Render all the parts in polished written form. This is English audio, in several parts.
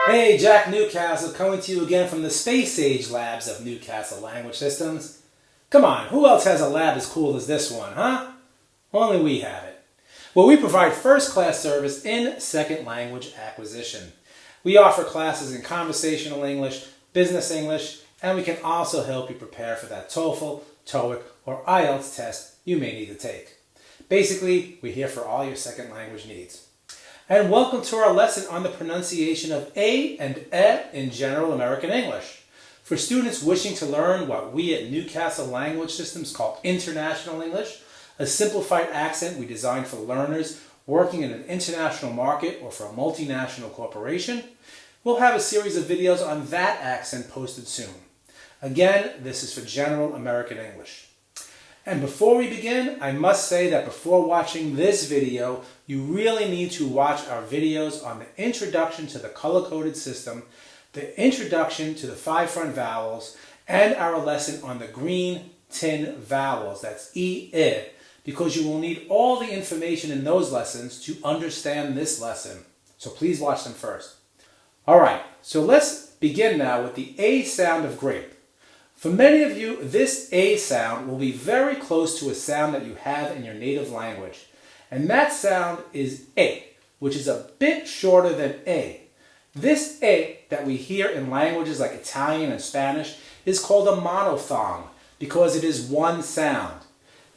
Hey, Jack Newcastle coming to you again from the Space Age Labs of Newcastle Language Systems. Come on, who else has a lab as cool as this one, huh? Only we have it. Well, we provide first-class service in second language acquisition. We offer classes in conversational English, business English, and we can also help you prepare for that TOEFL, TOEIC, or IELTS test you may need to take. Basically, we're here for all your second language needs. And welcome to our lesson on the pronunciation of A and E in General American English. For students wishing to learn what we at Newcastle Language Systems call International English, a simplified accent we designed for learners working in an international market or for a multinational corporation, we'll have a series of videos on that accent posted soon. Again, this is for General American English. And before we begin, I must say that before watching this video, you really need to watch our videos on the introduction to the color-coded system, the introduction to the 5 front vowels, and our lesson on the green tin vowels, that's E, I, because you will need all the information in those lessons to understand this lesson. So please watch them first. All right, so let's begin now with the A sound of grape. For many of you, this A sound will be very close to a sound that you have in your native language. And that sound is A, which is a bit shorter than A. This A that we hear in languages like Italian and Spanish is called a monophthong because it is one sound.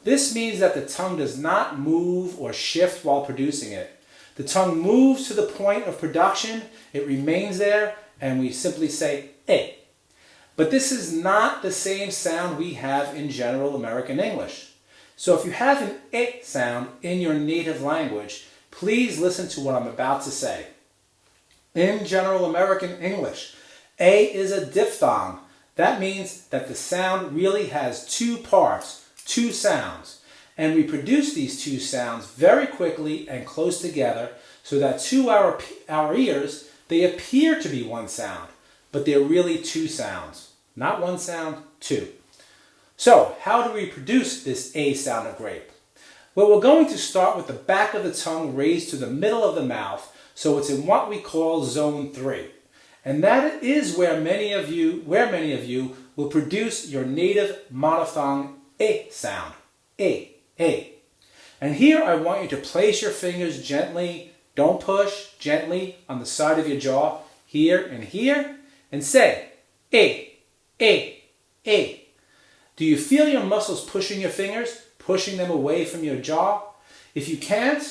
This means that the tongue does not move or shift while producing it. The tongue moves to the point of production, it remains there, and we simply say A. But this is not the same sound we have in General American English. So if you have an E sound in your native language, please listen to what I'm about to say. In General American English, A is a diphthong. That means that the sound really has two parts, two sounds. And we produce these two sounds very quickly and close together so that to our ears, they appear to be one sound, but they're really two sounds. Not one sound, two. So, how do we produce this A sound of grape? Well, we're going to start with the back of the tongue raised to the middle of the mouth, so it's in what we call zone 3. And that is where many of you will produce your native monophthong A sound. A, A. And here I want you to place your fingers gently, don't push, gently on the side of your jaw, here, and say A. A, A. Do you feel your muscles pushing your fingers, pushing them away from your jaw? If you can't,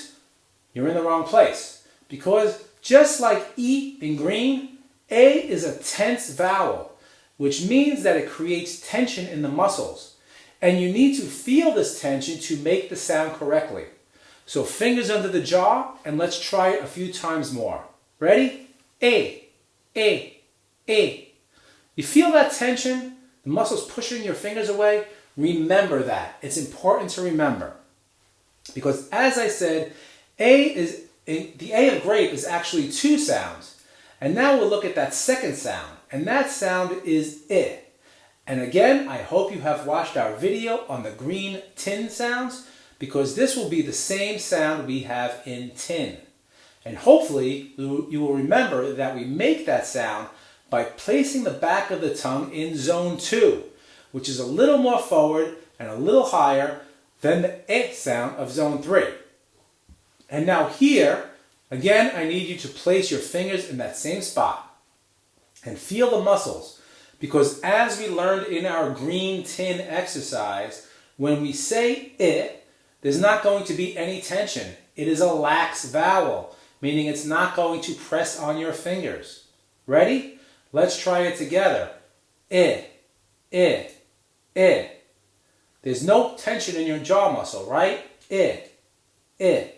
you're in the wrong place. Because just like E in green, A is a tense vowel, which means that it creates tension in the muscles. And you need to feel this tension to make the sound correctly. So fingers under the jaw, and let's try it a few times more. Ready? A, A, A. You feel that tension? The muscles pushing your fingers away? Remember that. It's important to remember. Because as I said, the A of grape is actually two sounds. And now we'll look at that second sound. And that sound is I. And again, I hope you have watched our video on the green tin sounds, because this will be the same sound we have in tin. And hopefully you will remember that we make that sound by placing the back of the tongue in zone 2, which is a little more forward and a little higher than the E sound of zone 3. And now here, again, I need you to place your fingers in that same spot and feel the muscles, because as we learned in our green tin exercise, when we say I, there's not going to be any tension. It is a lax vowel, meaning it's not going to press on your fingers. Ready? Let's try it together. I, I, I. There's no tension in your jaw muscle, right? I, I.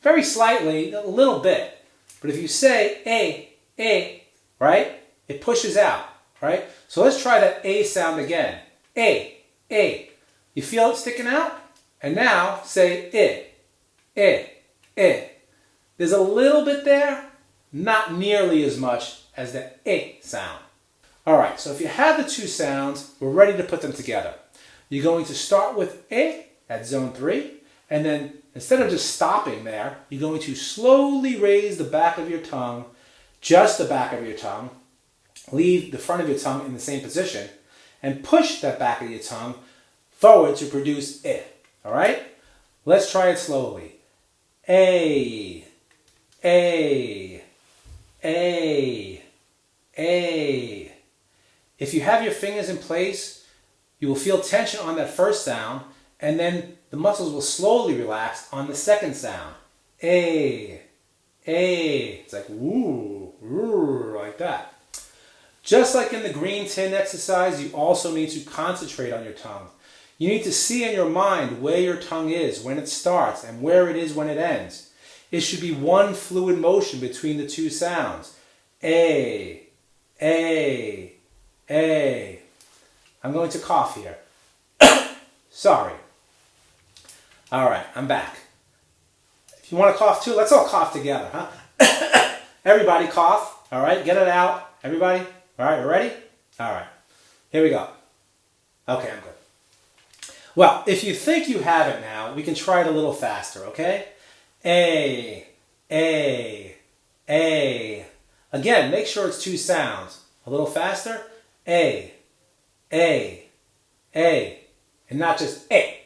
Very slightly, a little bit. But if you say A, right? It pushes out, right? So let's try that A sound again. A. You feel it sticking out? And now say I. There's a little bit there, not nearly as much as the A sound. Alright, so if you have the two sounds, we're ready to put them together. You're going to start with A at zone 3, and then instead of just stopping there, you're going to slowly raise the back of your tongue just the back of your tongue. Leave the front of your tongue in the same position and push that back of your tongue forward to produce I. All right? Let's try it slowly. A, A, A, A. If you have your fingers in place, you will feel tension on that first sound, and then the muscles will slowly relax on the second sound. A, A. It's like woo, woo, like that. Just like in the green tin exercise, you also need to concentrate on your tongue. You need to see in your mind where your tongue is when it starts and where it is when it ends. It should be one fluid motion between the two sounds. A, A, A. I'm going to cough here. Sorry. All right, I'm back. If you want to cough too, let's all cough together, huh? Everybody cough. All right, get it out. Everybody. All right, you ready? All right. Here we go. Okay, I'm good. Well, if you think you have it now, we can try it a little faster, okay? A, A, A. Again, make sure it's two sounds. A little faster. A, A, A. And not just A.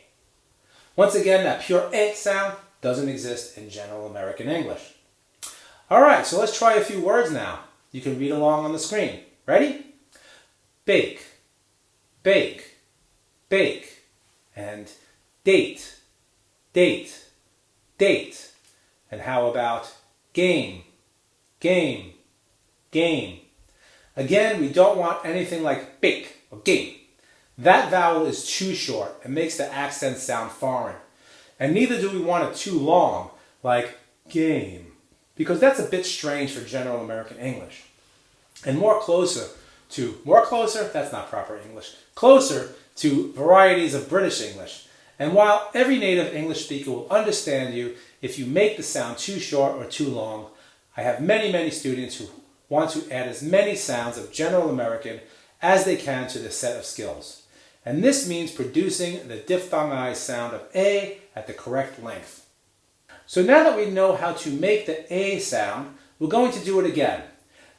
Once again, that pure A sound doesn't exist in General American English. All right, so let's try a few words now. You can read along on the screen. Ready? Bake, bake, bake. And date, date, date. And how about game, game, game? Again, we don't want anything like bake or game. That vowel is too short and makes the accent sound foreign. And neither do we want it too long, like game, because that's a bit strange for General American English. And closer, that's not proper English, closer to varieties of British English. And while every native English speaker will understand you if you make the sound too short or too long, I have many students who want to add as many sounds of General American as they can to the set of skills. And this means producing the diphthongized sound of A at the correct length. So now that we know how to make the A sound, we're going to do it again.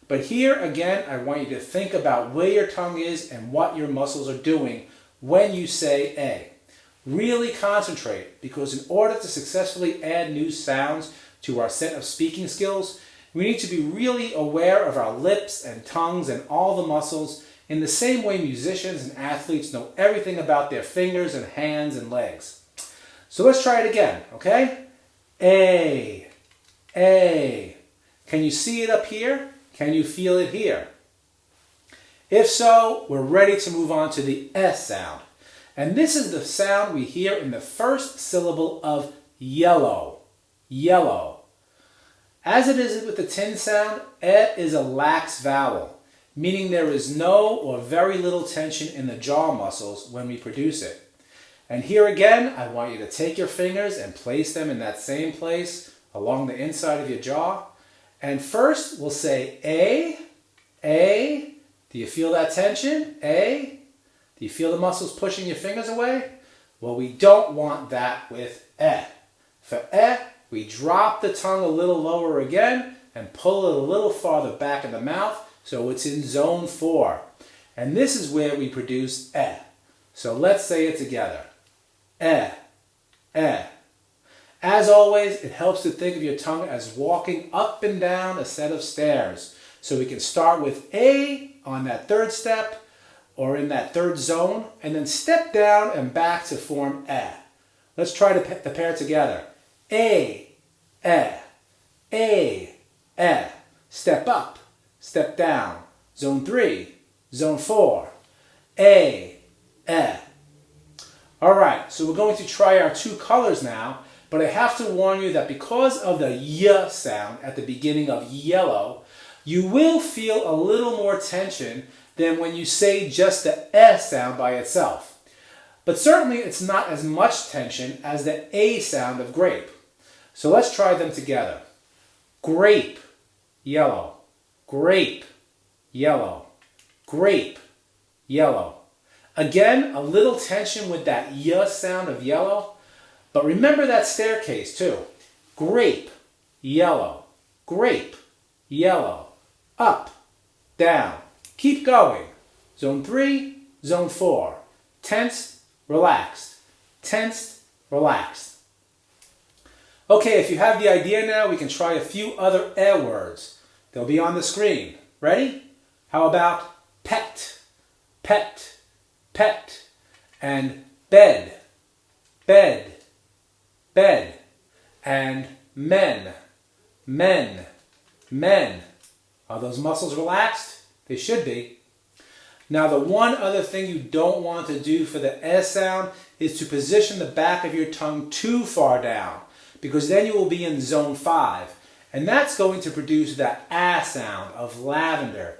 But here again, I want you to think about where your tongue is and what your muscles are doing when you say A. Really concentrate, because in order to successfully add new sounds to our set of speaking skills, we need to be really aware of our lips and tongues and all the muscles in the same way musicians and athletes know everything about their fingers and hands and legs. So let's try it again, okay? A, A. Can you see it up here? Can you feel it here? If so, we're ready to move on to the S sound. And this is the sound we hear in the first syllable of yellow. Yellow. As it is with the tin sound, E is a lax vowel, meaning there is no or very little tension in the jaw muscles when we produce it. And here again, I want you to take your fingers and place them in that same place along the inside of your jaw. And first, we'll say A, A. Do you feel that tension? A. Do you feel the muscles pushing your fingers away? Well, we don't want that with E. For E, we drop the tongue a little lower again and pull it a little farther back in the mouth so it's in zone 4. And this is where we produce E. So let's say it together. E, E. As always, it helps to think of your tongue as walking up and down a set of stairs. So we can start with A on that third step or in that third zone and then step down and back to form E. Let's try the pair together. A, E, A, E. Step up, step down. Zone 3, zone 4. A, E. All right, so we're going to try our two colors now. But I have to warn you that because of the Y sound at the beginning of yellow, you will feel a little more tension than when you say just the E sound by itself. But certainly it's not as much tension as the A sound of grape. So let's try them together. Grape, yellow. Grape, yellow. Grape, yellow. Again, a little tension with that Y sound of yellow. But remember that staircase too. Grape, yellow. Grape, yellow. up, down. Keep going. Zone 3, zone 4. Tensed, relaxed. Tensed, relaxed. Okay, if you have the idea now, we can try a few other air words. They'll be on the screen. Ready? How about pet, pet, pet, and bed, bed, bed, and men, men, men. Are those muscles relaxed? They should be. Now the one other thing you don't want to do for the S sound is to position the back of your tongue too far down, because then you will be in zone 5. And that's going to produce that A sound of lavender.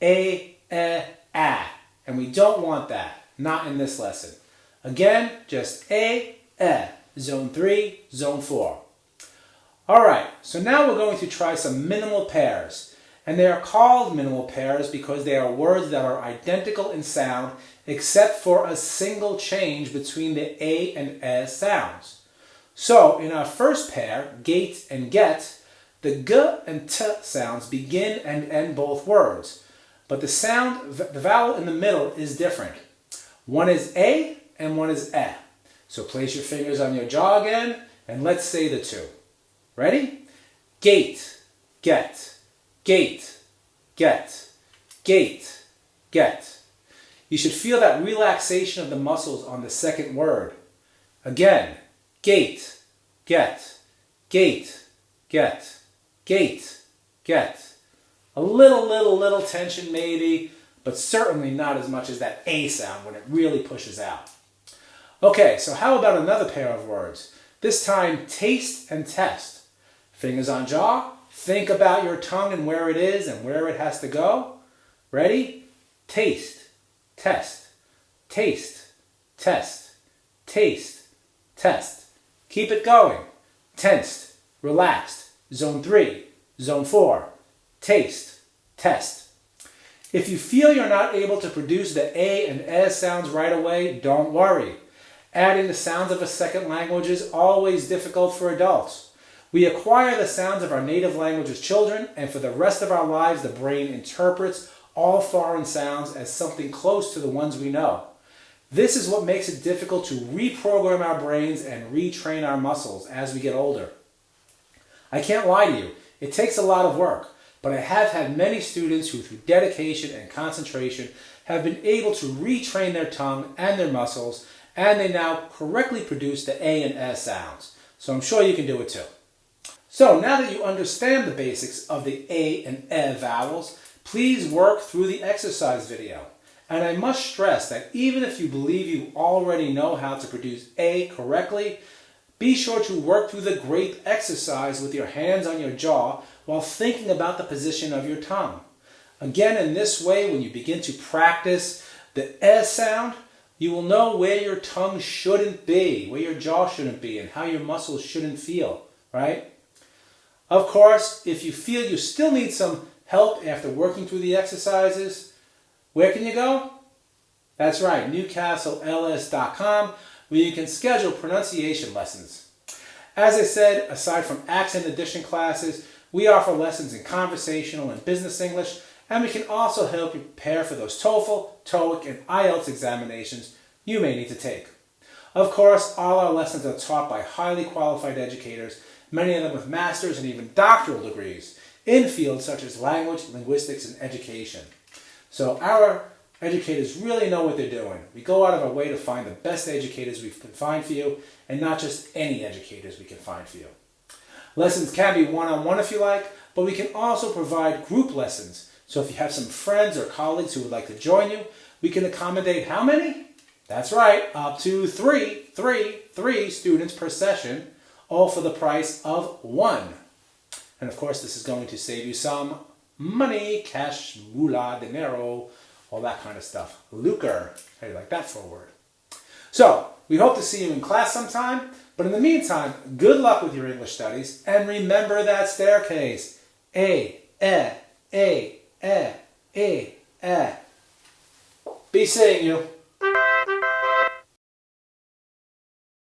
A, and we don't want that. Not in this lesson. Again, just A, zone 3, zone 4. Alright, so now we're going to try some minimal pairs. And they are called minimal pairs because they are words that are identical in sound except for a single change between the A and S sounds. So in our first pair, gate and get, the G and T sounds begin and end both words. But the sound, the vowel in the middle is different. One is A and one is E. So place your fingers on your jaw again and let's say the two. Ready? Gate, get. Gate, get, gate, get. You should feel that relaxation of the muscles on the second word. Again, gate, get, gate, get, gate, get. A little tension maybe, but certainly not as much as that A sound when it really pushes out. Okay, so how about another pair of words? This time, taste and test. Fingers on jaw. Think about your tongue and where it is and where it has to go. Ready? Taste, test, taste, test, taste, test. Keep it going. Tensed, relaxed. Zone 3, zone 4. Taste, test. If you feel you're not able to produce the A and S sounds right away, don't worry. Adding the sounds of a second language is always difficult for adults. We acquire the sounds of our native language as children, and for the rest of our lives, the brain interprets all foreign sounds as something close to the ones we know. This is what makes it difficult to reprogram our brains and retrain our muscles as we get older. I can't lie to you, it takes a lot of work, but I have had many students who, through dedication and concentration, have been able to retrain their tongue and their muscles, and they now correctly produce the A and S sounds. So I'm sure you can do it too. So now that you understand the basics of the A and E vowels, please work through the exercise video. And I must stress that even if you believe you already know how to produce A correctly, be sure to work through the grape exercise with your hands on your jaw while thinking about the position of your tongue. Again, in this way, when you begin to practice the E sound, you will know where your tongue shouldn't be, where your jaw shouldn't be, and how your muscles shouldn't feel, right? Of course, if you feel you still need some help after working through the exercises, where can you go? That's right, newcastles.com, where you can schedule pronunciation lessons. As I said, aside from accent addition classes, we offer lessons in conversational and business English, and we can also help you prepare for those TOEFL, TOEIC, and IELTS examinations you may need to take. Of course, all our lessons are taught by highly qualified educators, many of them with master's and even doctoral degrees in fields such as language, linguistics, and education. So our educators really know what they're doing. We go out of our way to find the best educators we can find for you, and not just any educators we can find for you. Lessons can be one-on-one if you like, but we can also provide group lessons. So if you have some friends or colleagues who would like to join you, we can accommodate how many? That's right, up to three students per session, all for the price of one. And of course, this is going to save you some money, cash, moolah, dinero, all that kind of stuff. Lucre, how do you like that for a word? So, we hope to see you in class sometime, but in the meantime, good luck with your English studies, and remember that staircase. A, E, A, E, E, E. Be seeing you.